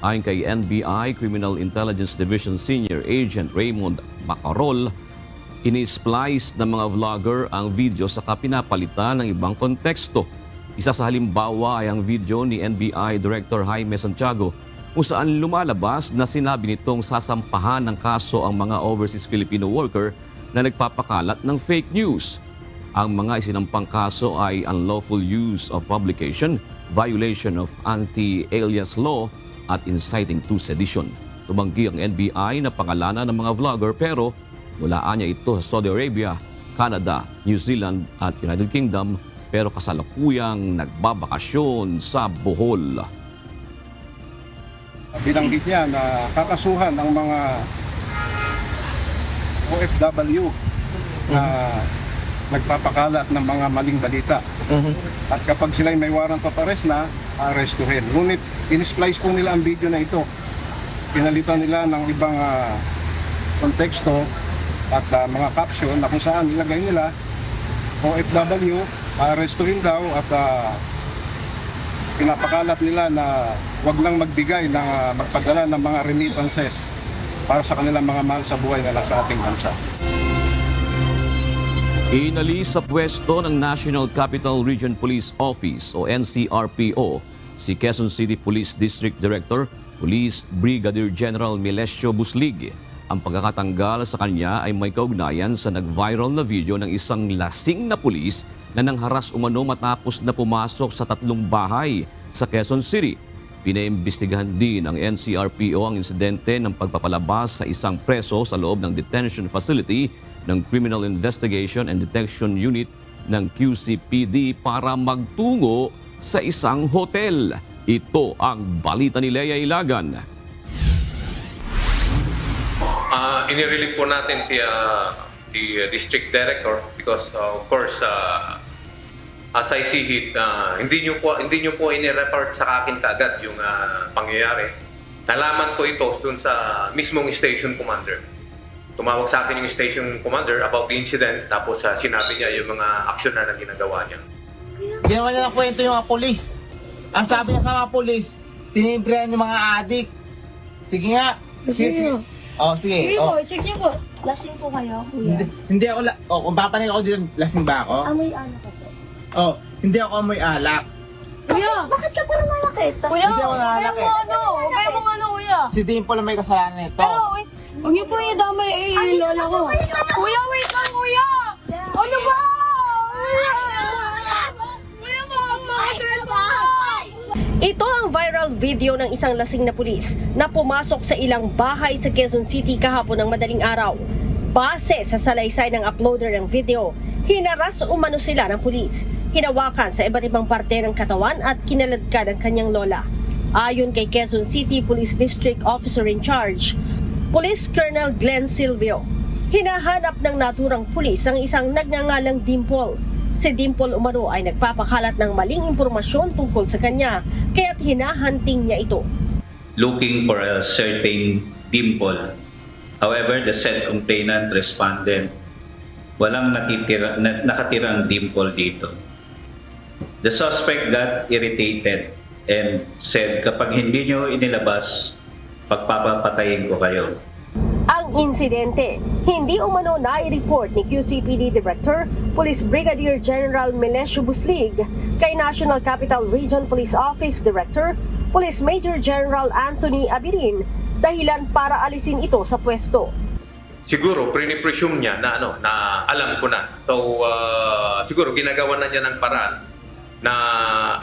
Ayon kay NBI Criminal Intelligence Division Senior Agent Raymond Macarol, ini-splice ng mga vlogger ang video sa pinapalitan ng ibang konteksto. Isa sa halimbawa ay ang video ni NBI Director Jaime Santiago kung saan lumalabas na sinabi nitong sasampahan ng kaso ang mga overseas Filipino worker na nagpapakalat ng fake news. Ang mga isinampang kaso ay unlawful use of publication, violation of anti-alias law at inciting to sedition. Tumanggi ang NBI na pangalanan ng mga vlogger pero mulaan niya ito sa Saudi Arabia, Canada, New Zealand at United Kingdom pero kasalukuyang nagbabakasyon sa Bohol. Binanggit niya na kakasuhan ang mga OFW na nagpapakalat ng mga maling balita. At kapag sila may warrant of arrest na, arestuhin. Ngunit in-splice po nila ang video na ito. Pinalitan nila ng ibang konteksto at mga caption na kung saan nilagay nila OFW, arestuhin daw at pinapakalat nila na wag lang magbigay ng magpadala ng mga remittances para sa kanilang mga mahal sa buhay na nasa ating bansa. Inalis sa pwesto ng National Capital Region Police Office o NCRPO si Quezon City Police District Director Police Brigadier General Melesio Buslig. Ang pagkakatanggal sa kanya ay may kaugnayan sa nag-viral na video ng isang lasing na pulis na nangharas umano matapos na pumasok sa 3 bahay sa Quezon City. Pinaimbestigahan din ng NCRPO ang insidente ng pagpapalabas sa isang preso sa loob ng detention facility ng Criminal Investigation and Detection Unit ng QCPD para magtungo sa isang hotel. Ito ang balita ni Lea Ilagan. Inirelieve po natin si District Director because of course as I see it, hindi niyo po ini-report sa akin kaagad yung pangyayari. Nalaman ko ito dun sa mismong station commander. Tumawag sa akin yung station commander about the incident tapos sinabi niya yung mga aksyon na ginagawa niya. Ginawa niya ng kwento yung mga polis. Ang sabi niya sa mga polis, tinimbrihan yung mga adik. Sige nga. Sige. Oh, sige. Sige po, check niyo po. Lasing po kayo, kuya. Hindi ako, kung papanig ako dito, lasing ba ako? Amoy ano ka po? Oh, hindi ako amoy alak. Kuya! Bakit ka pa nalalakit? Kuya, Hindi ako nalalakit. Kaya mo ano, kuya? Si Dimple ang may kasalanan nito. Pero, huwag niyo po yung damay lola ko. Kuya, wait lang, kuya! Ano ba? Kuya, mga ba? Ito ang viral video ng isang lasing na pulis na pumasok sa ilang bahay sa Quezon City kahapon ng madaling araw. Base sa salaysay ng uploader ng video, hinaras umano sila ng pulis. Hinawakan sa iba't ibang parte ng katawan at kinaladkad ang kanyang lola. Ayon kay Quezon City Police District Officer in Charge, Police Colonel Glenn Silvio, hinahanap ng naturang pulis ang isang nagngangalang Dimple. Si Dimple umano ay nagpapakalat ng maling impormasyon tungkol sa kanya, kaya't hinahunting niya ito. Looking for a certain Dimple. However, the said complainant responded, walang nakatirang Dimple dito. The suspect got irritated and said, kapag hindi nyo inilabas, pagpapatayin ko kayo. Ang insidente. Hindi umano nai-report ni QCPD Director Police Brigadier General Melesio Buslig kay National Capital Region Police Office Director Police Major General Anthony Abirin dahilan para alisin ito sa pwesto. Siguro pre-presume niya na na alam ko na. So siguro ginagawa na niya ng paraan na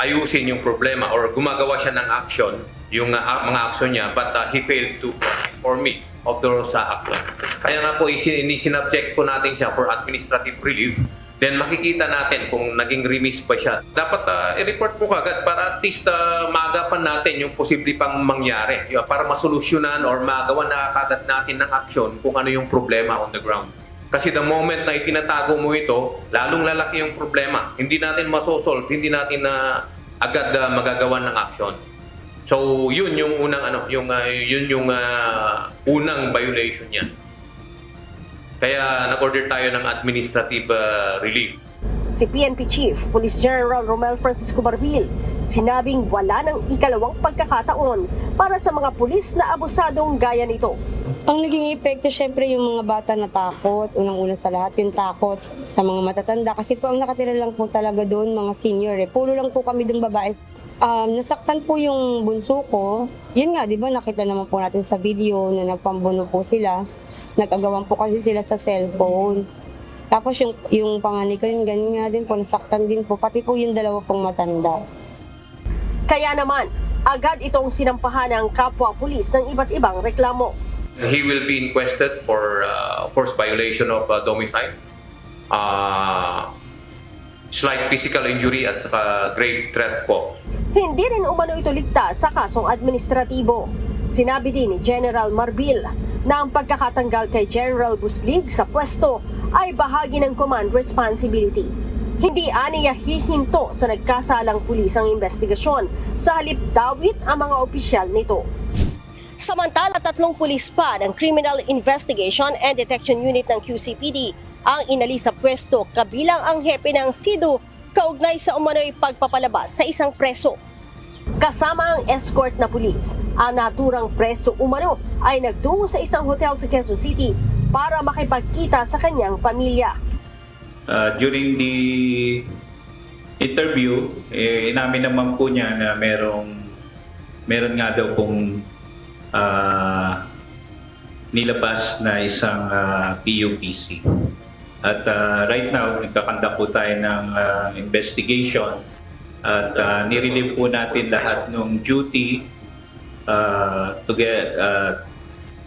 ayusin yung problema or gumagawa siya ng action, yung mga action niya, but he failed to inform me of those action. Kaya nga po isinubject po natin siya for administrative relief. Then makikita natin kung naging remiss ba siya. Dapat i-report po kagad para at least maagapan natin yung posible pang mangyari. Para masolusyonan or magawa na kagad natin ng aksyon kung ano yung problema on the ground. Kasi the moment na itinatago mo ito, lalong lalaki yung problema. Hindi natin masosolve, hindi natin agad magagawa ng aksyon. So yun yung unang unang violation niya. Kaya nag-order tayo ng administrative relief. Si PNP Chief Police General Romel Francisco Barbil sinabing wala ng ikalawang pagkakataon para sa mga pulis na abusadong gaya nito. Ang naging epekto syempre yung mga bata na takot, unang-una sa lahat yung takot sa mga matatanda kasi po ang nakatira lang po talaga doon mga senior puro lang po kami doon babae. Nasaktan po yung bunso ko, yun nga di ba nakita naman po natin sa video na nagpambuno po sila. Nag-agawan po kasi sila sa cellphone. Tapos yung panganay ko rin, ganyan nga din po, nasaktan din po. Pati po yung dalawa pong matanda. Kaya naman, agad itong sinampahan ng kapwa-pulis ng iba't ibang reklamo. He will be inquested for forced violation of domicile, slight physical injury at saka grave threat po. Hindi rin umano ito ligtas sa kasong administratibo. Sinabi din ni General Marbil na ang pagkakatanggal kay General Buslig sa pwesto ay bahagi ng command responsibility. Hindi aniya hihinto sa nagkasalang pulis ang investigasyon, sa halip dawit ang mga opisyal nito. Samantala, 3 pulis pa ng Criminal Investigation and Detection Unit ng QCPD ang inalis sa pwesto kabilang ang hepe ng SIDO kaugnay sa umano'y pagpapalabas sa isang preso. Kasama ang escort na pulis, ang naturang preso umano ay nagtungo sa isang hotel sa Quezon City para makipagkita sa kanyang pamilya. During the interview, inamin naman po niya na meron nga daw pong nilabas na isang PUPC. At right now, nagkakandak po tayo ng investigation at nirelieve po natin lahat ng duty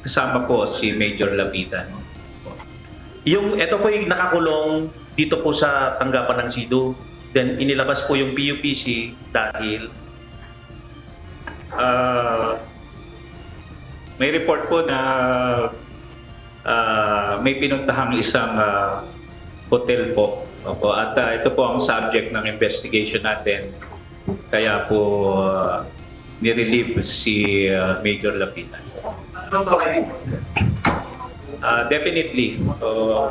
kasama po si Major Lapitan. Ito po yung nakakulong dito po sa tanggapan ng SIDO. Then inilabas po yung PUPC dahil may report po na may pinuntahang isang hotel po. Opo, at ito po ang subject ng investigation natin. Kaya po nirelieve si Major Lapitan. Definitely.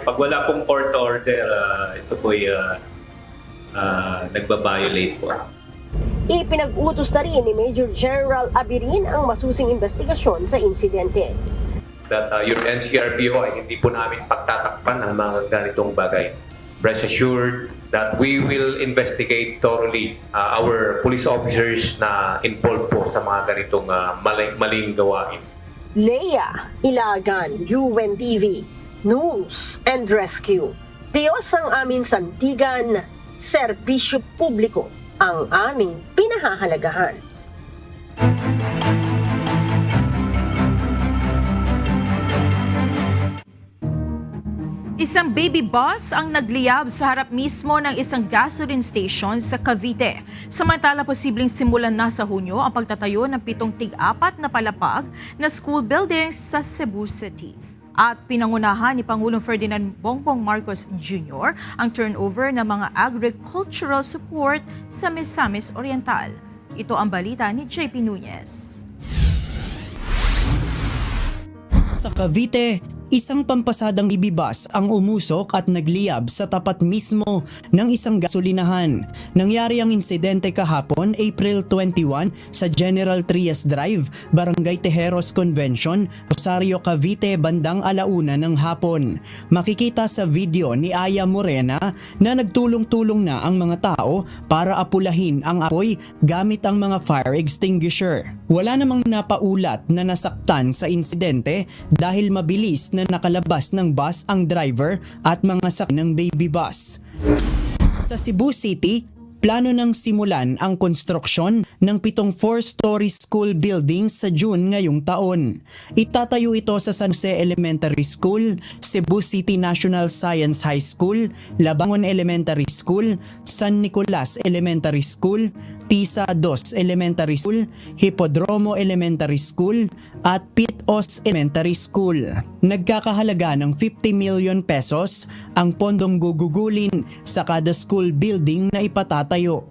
Pag wala pong court order, ito po nagbabiolate po. Ipinag-utos na rin ni Major General Abirin ang masusing investigasyon sa insidente. That yung NCRPO ay hindi po namin pagtatakpan ng mga ganitong bagay. Rest assured that we will investigate thoroughly our police officers na involved po sa mga ganitong maling gawain. Leia Ilagan, UNTV, News and Rescue. Diyos ang aming sandigan, serbisyo publiko ang aming pinahahalagahan. Isang baby bus ang nagliyab sa harap mismo ng isang gasoline station sa Cavite. Samantala, posibleng simulan na sa Hunyo ang pagtatayo ng 7 tig-4 na palapag na school buildings sa Cebu City. At pinangunahan ni Pangulong Ferdinand Bongbong Marcos Jr. ang turnover ng mga agricultural support sa Misamis Oriental. Ito ang balita ni JP Nunez. Sa Cavite, Isang pampasadang ibibas ang umusok at nagliyab sa tapat mismo ng isang gasolinahan. Nangyari ang insidente kahapon, April 21, sa General Trias Drive, Barangay Tejeros Convention, Rosario, Cavite, bandang 1:00 ng hapon. Makikita sa video ni Aya Morena na nagtulong-tulong na ang mga tao para apulahin ang apoy gamit ang mga fire extinguisher. Wala namang napaulat na nasaktan sa insidente dahil mabilis na nakalabas ng bus ang driver at mga sakay ng baby bus. Sa Cebu City, plano nang simulan ang konstruksyon ng 7 4-story school building sa June ngayong taon. Itatayo ito sa San Jose Elementary School, Cebu City National Science High School, Labangon Elementary School, San Nicolas Elementary School, Tisa 2 Elementary School, Hipodromo Elementary School, at Pitos Elementary School. Nagkakahalaga ng 50 million pesos ang pondong gugugulin sa kada school building na ipatatayo.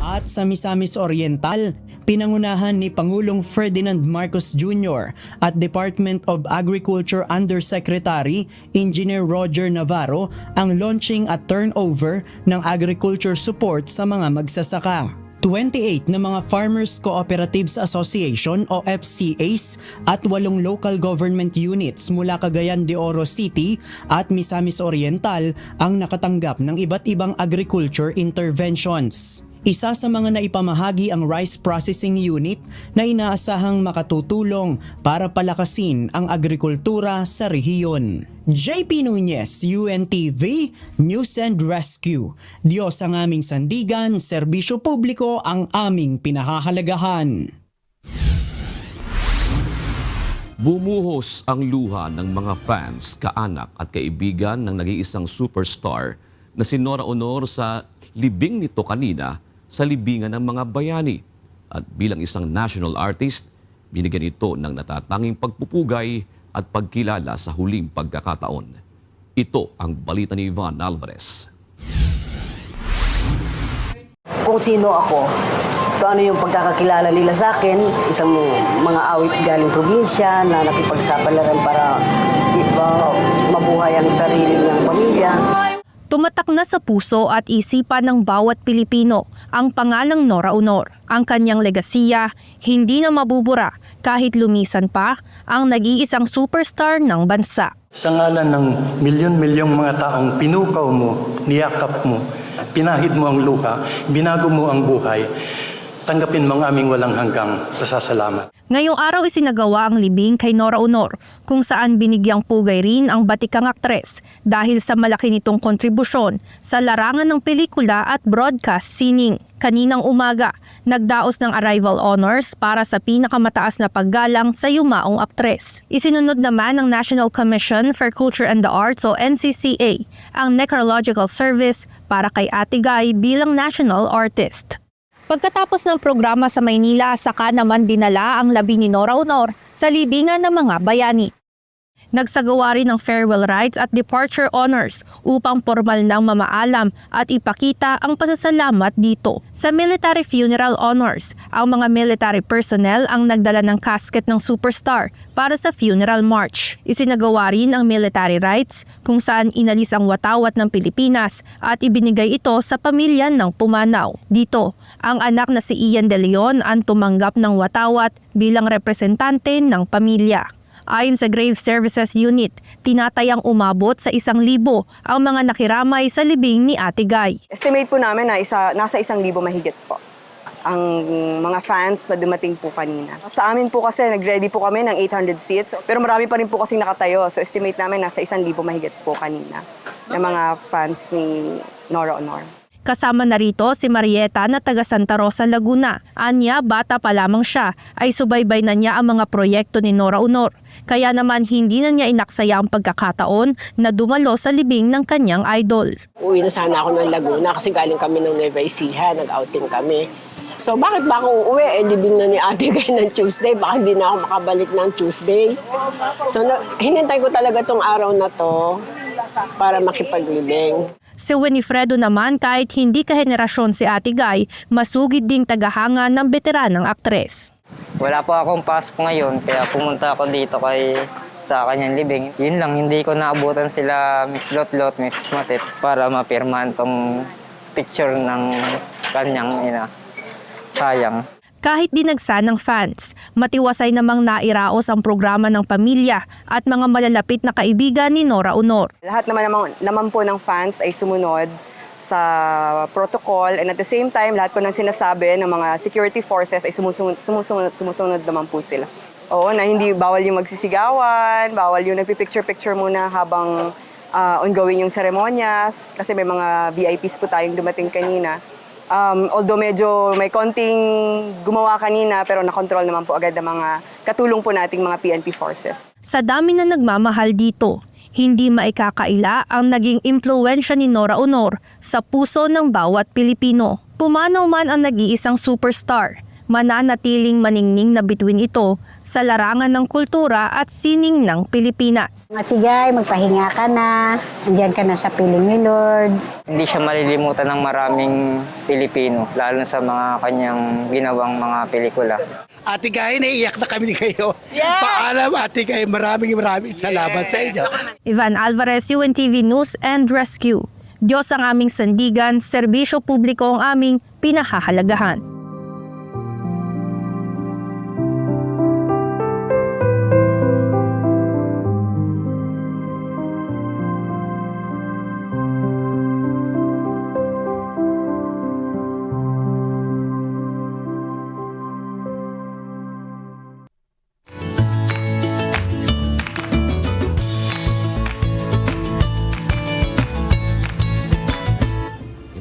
At sa Misamis Oriental, pinangunahan ni Pangulong Ferdinand Marcos Jr. at Department of Agriculture Undersecretary Engineer Roger Navarro ang launching at turnover ng agriculture support sa mga magsasaka. 28 na mga Farmers Cooperatives Association o FCAs at 8 local government units mula Cagayan de Oro City at Misamis Oriental ang nakatanggap ng iba't ibang agriculture interventions. Isa sa mga naipamahagi ang Rice Processing Unit na inaasahang makatutulong para palakasin ang agrikultura sa rehiyon. JP Nunez, UNTV, News and Rescue. Diyos ang aming sandigan, serbisyo publiko ang aming pinahahalagahan. Bumuhos ang luha ng mga fans, kaanak at kaibigan ng nag-iisang superstar na si Nora Honor sa libing nito kanina sa libingan ng mga bayani. At bilang isang national artist, binigyan ito ng natatanging pagpupugay at pagkilala sa huling pagkakataon. Ito ang balita ni Ivan Alvarez. Kung sino ako, kung ano yung pagkakakilala nila sa akin, isang mga awit galing probinsya na nakipagsapalaran para mabuhay ang sarili ng pamilya. Tumatak na sa puso at isipan ng bawat Pilipino ang pangalang Nora Honor. Ang kanyang legasiya hindi na mabubura kahit lumisan pa ang nag-iisang superstar ng bansa. Sa ngalan ng milyon-milyong mga taong pinukaw mo, niyakap mo, pinahid mo ang luha, binago mo ang buhay, tanggapin mo ang aming walang hanggang pasasalamat. Ngayong araw isinagawa ang libing kay Nora Honor kung saan binigyang pugay rin ang batikang aktres dahil sa malaki nitong kontribusyon sa larangan ng pelikula at broadcast sining. Kaninang umaga, nagdaos ng arrival honors para sa pinakamataas na paggalang sa yumaong aktres. Isinunod naman ng National Commission for Culture and the Arts o NCCA ang necrological service para kay Ate Guy bilang national artist. Pagkatapos ng programa sa Maynila, saka naman dinala ang labi ni Nora Honor sa libingan ng mga bayani. Nagsagawa rin ng farewell rites at departure honors upang formal nang mamaalam at ipakita ang pasasalamat dito. Sa military funeral honors, ang mga military personnel ang nagdala ng casket ng superstar para sa funeral march. Isinagawa rin ang military rites kung saan inalis ang watawat ng Pilipinas at ibinigay ito sa pamilya ng pumanaw. Dito, ang anak na si Ian De Leon ang tumanggap ng watawat bilang representante ng pamilya. Ayon sa Grave Services Unit, tinatayang umabot sa 1,000 ang mga nakiramay sa libing ni Ate Guy. Estimate po namin na nasa 1,000 mahigit po ang mga fans na dumating po kanina. Sa amin po kasi nag-ready po kami ng 800 seats, pero marami pa rin po kasing nakatayo. So estimate namin nasa 1,000 mahigit po kanina ng mga fans ni Nora Honor. Kasama na rito si Marieta na taga Santa Rosa, Laguna. Anya, bata pa lamang siya, ay subaybay na niya ang mga proyekto ni Nora Honor. Kaya naman hindi na niya inaksaya ang pagkakataon na dumalo sa libing ng kanyang idol. Uwi na sana ako ng Laguna kasi galing kami ng Nueva Ecija, nag-outing kami. So bakit ba ako uuwi? Libing na ni Ate Guy ng Tuesday, baka hindi na ako makabalik ng Tuesday. So hinintay ko talaga tong araw na to para makipaglibing. Si Winifredo naman, kahit hindi kahenerasyon si Ate Guy, masugid ding tagahanga ng veteranang aktres. Wala po akong pasok ngayon kaya pumunta ako dito kay sa kanyang libing. Yun lang, hindi ko naabutan sila Miss Lotlot, Miss Matit para mapirmahan tong picture ng kanyang ina. Sayang. Kahit dinagsa ng fans, matiwasay namang nairaos ang programa ng pamilya at mga malalapit na kaibigan ni Nora Aunor. Lahat naman po ng fans ay sumunod sa protocol, and at the same time, lahat po ng sinasabi ng mga security forces ay sumusunod naman po sila. Oo, na hindi bawal yung magsisigawan, bawal yung nagpipicture-picture muna habang ongoing yung seremonyas, kasi may mga VIPs po tayong dumating kanina. Although medyo may konting gumawa kanina, pero nakontrol naman po agad ang mga katulong po nating mga PNP forces. Sa dami na nagmamahal dito, hindi maikakaila ang naging impluwensya ni Nora Aunor sa puso ng bawat Pilipino. Pumanaw man ang nag-iisang superstar, mananatiling maningning na bituin ito sa larangan ng kultura at sining ng Pilipinas. Matigay, magpahinga ka na, andiyan ka na sa piling ni Lord. Hindi siya malilimutan ng maraming Pilipino, lalo sa mga kanyang ginawang mga pelikula. Ate Gay, naiiyak na kami kayo. Yeah! Paalam, Ate Gay, maraming salamat sa inyo. Ivan Alvarez, UNTV News and Rescue. Diyos ang aming sandigan, serbisyo publiko ang aming pinahahalagahan.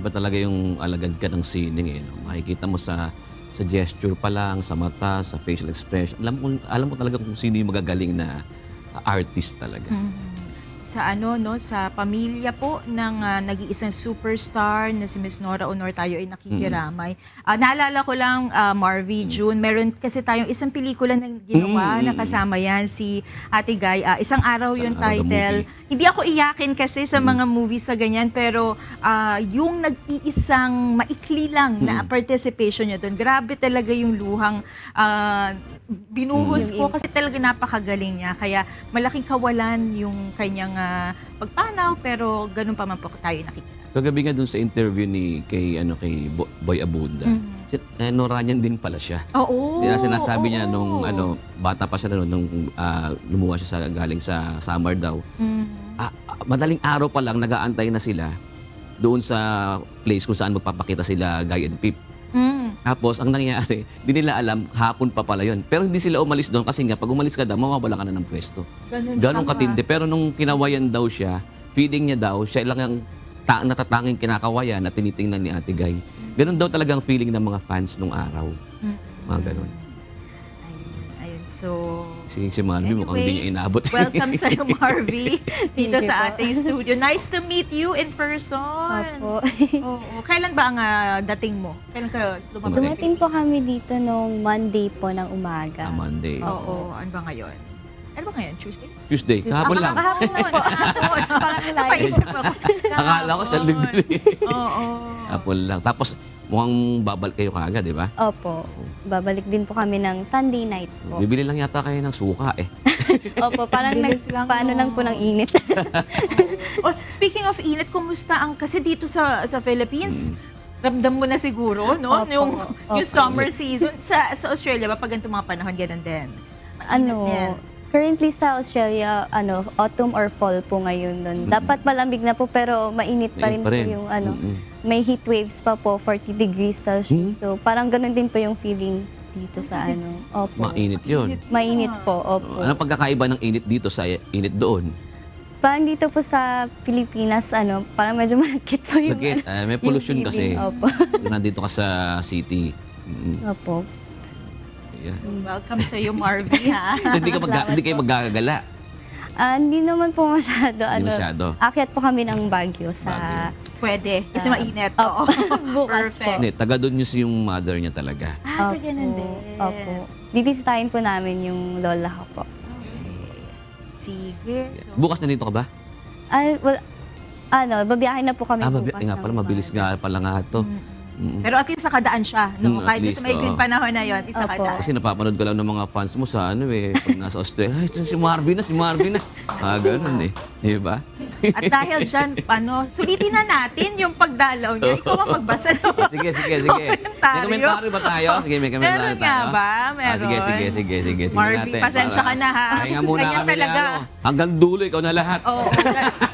Iba talaga yung alagad ka ng sining eh. No? Makikita mo sa gesture pa lang, sa mata, sa facial expression. Alam mo talaga kung sino yung magagaling na artist talaga. Sa pamilya po ng nag-iisang superstar na si Miss Nora Aunor, tayo ay nakikiramay. Naalala ko lang, Marvy, June, meron kasi tayong isang pelikula na ginawa, nakasama yan si Ate Gay. Isang araw yung title. Hindi ako iyakin kasi sa mga movies sa ganyan, pero yung nag-iisang maikli lang na participation niya doon, grabe talaga yung luhang binuhos ko kasi talaga napakagaling niya. Kaya malaking kawalan yung kanyang pagpanaw, pero ganun pa man po tayo nakikita. Kagabi nga dun sa interview kay Boy Abunda, Noranian din pala siya. Oo. Sinasabi niya nung bata pa siya nung lumuwas siya galing sa summer daw. Madaling araw pa lang nag-aantay na sila doon sa place kung saan magpapakita sila Guy and Pip. Tapos, ang nangyari, di nila alam, hapon pa pala yun. Pero hindi sila umalis doon kasi nga, pag umalis ka daw, mawawala ka na ng pwesto. Ganun katindi. Pero nung kinawayan daw siya, feeding niya daw, siya lang ang natatanging kinakawayan na tinitingnan ni Ate Gay. Ganun daw talagang feeling ng mga fans nung araw. Mga ganun. So, si Marvy mukhang hindi niya inabot. Welcome sa Marvy dito sa ating studio. Nice to meet you in person. Opo. Kailan ba ang dating mo? Kailan ka lumabas? Dumating po kami dito nung Monday po ng umaga. Monday. Oo. Ano ba ngayon? Ano ba ngayon? Tuesday? Tuesday. Kahapon lang. Kahapon nun. Parang napaisip ako. Akala ko sa linggo. Oo. Kahapon lang. Tapos, mukhang babalik kayo kaagad, di ba? Opo. Babalik din po kami ng Sunday night po. Bibili lang yata kayo ng suka eh. Opo, parang paano lang po ng init. Speaking of init, kumusta ang, kasi dito sa Philippines, ramdam mo na siguro, no? Opo. Yung summer season. Sa Australia ba, pag ganito mga panahon, ganun din? Currently sa Australia, autumn or fall po ngayon nun. Dapat malamig na po pero mainit pa rin po yung may heat waves pa po, 40 degrees Celsius. So parang ganun din po yung feeling dito sa Opo. Mainit yun. Mainit po, opo. Ano pagkakaiba ng init dito sa init doon? Parang dito po sa Pilipinas, parang medyo malakit po yung... May pollution kasi. Opo. Nandito ka sa city. Opo. Yeah. So, welcome sa iyo, Marvy, ha? So, hindi kayo magagala? Hindi naman po masyado. Hindi masyado? Akyat po kami ng Baguio sa... Pwede, kasi mainit. Opo. Bukas po. Hindi, taga doon yung mother niya talaga. Ganun din. Opo. Bibisitahin po namin yung lola ko po. Sige. So, bukas na dito ka ba? Babiyahin na po kami bukas. Nga pala, mabilis nga pala nga ito. Pero at least nakadaan siya, no? At Kahit least, sa maikling panahon na yon, isa kadaan. Kasi napapanood ka lang ng mga fans mo sa pag nasa Australia, ay, si Marvin na. Ganun eh. Di ba? At dahil dyan, sulitin na natin yung pagdalaw niya. Ikaw ang magbasa ng Sige. May komentaryo ba tayo? Sige, may komentaryo Meron tayo. nga ba? Meron. Sige. Tingnan Marvin, natin. pasensya ka na ha. Pahinga muna Ganyan kami talaga. Hanggang dulo, ikaw na lahat. Oo,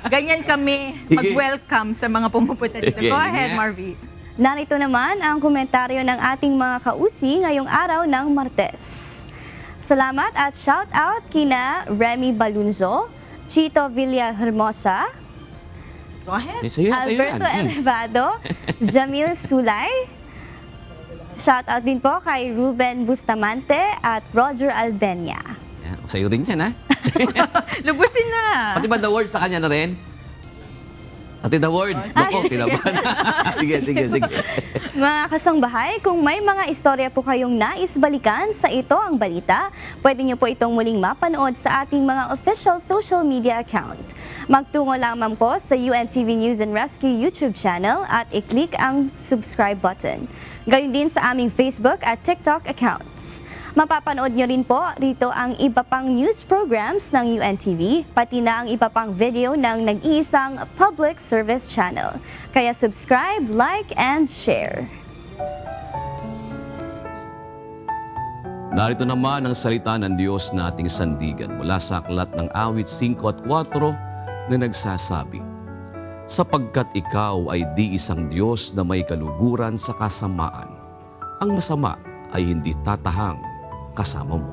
ganyan kami mag-welcome sa mga pumupunta dito. Go ahead, Marvin. Narito naman ang komentaryo ng ating mga kausi ngayong araw ng Martes. Salamat at shout out kina Remy Balunzo, Chito Villahermosa, Go ahead. Alberto Elevado, Jamil Sulay. Shout out din po kay Ruben Bustamante at Roger Albenia. Sa'yo rin yan, ha? Lubusin na. Pati ba the word sa kanya na rin? Pati the word. Ako, tinaban. Sige. Mga kasangbahay, kung may mga istorya po kayong nais balikan sa Ito Ang Balita, pwede nyo po itong muling mapanood sa ating mga official social media account. Magtungo lamang po sa UNTV News and Rescue YouTube channel at i-click ang subscribe button. Gayon din sa aming Facebook at TikTok accounts. Mapapanood nyo rin po rito ang iba pang news programs ng UNTV, pati na ang iba pang video ng nag-iisang public service channel. Kaya subscribe, like, and share. Narito naman ang salita ng Diyos na ating sandigan mula sa aklat ng awit 5 at 4 na nagsasabi, sapagkat ikaw ay di isang Diyos na may kaluguran sa kasamaan. Ang masama ay hindi tatahang kasama mo.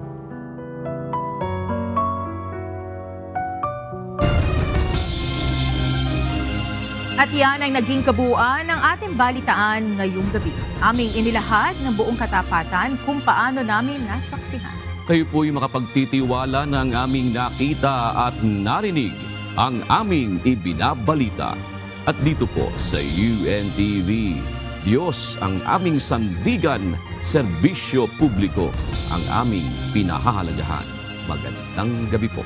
At yan ang naging kabuuan ng ating balitaan ngayong gabi. Aming inilahad ng buong katapatan kung paano namin nasaksihan. Kayo po'y makapagtitiwala ng aming nakita at narinig ang aming ibinabalita. At dito po sa UNTV, Diyos ang aming sandigan, serbisyo publiko ang aming pinahahalagahan. Magandang gabi po.